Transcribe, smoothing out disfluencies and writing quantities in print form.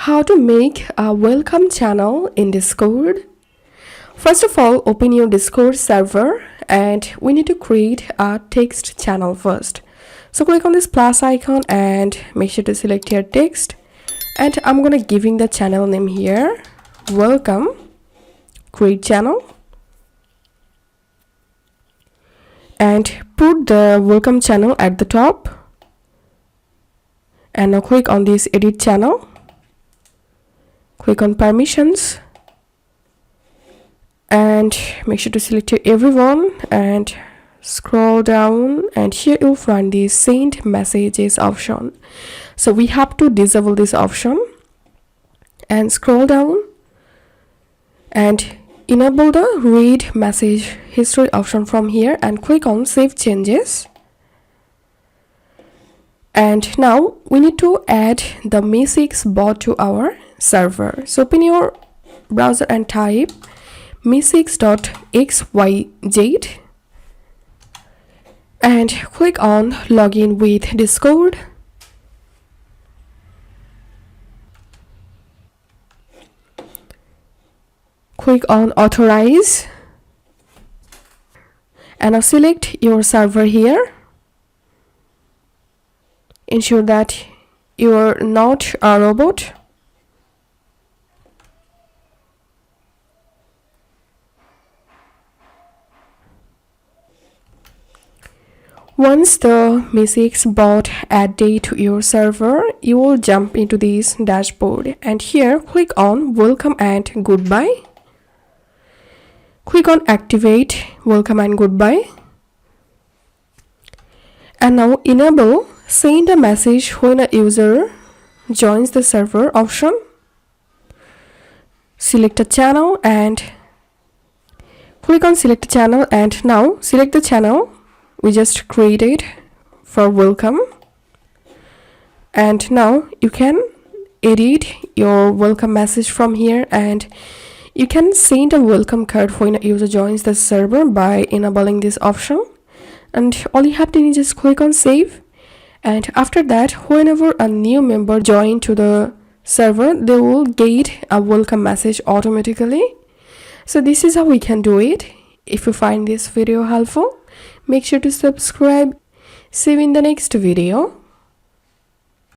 How to make a welcome channel in Discord. First of all, open your Discord server and we need to create a text channel first. So click on this plus icon and make sure to select your text, and I'm gonna giving the channel name here welcome, create channel, and put the welcome channel at the top. And now click on this edit channel, click on permissions and make sure to select everyone and scroll down, and here you'll find the send messages option. So we have to disable this option and scroll down and enable the read message history option from here and click on save changes. And now we need to add the Me6 bot to our server. So open your browser and type me6.xyz and click on login with Discord. Click on authorize and now select your server here. Ensure that you are not a robot. Once the Me6 bot added to your server, you will jump into this dashboard and here click on welcome and goodbye. Click on activate welcome and goodbye. And now enable send a message when a user joins the server option. Select a channel and click on select a channel, and now select the channel we just created for welcome. And now you can edit your welcome message from here, and you can send a welcome card when a user joins the server by enabling this option. And all you have to do is just click on save, and after that whenever a new member join to the server, they will get a welcome message automatically. So this is how we can do it. If you find this video helpful, make sure to subscribe. See you in the next video.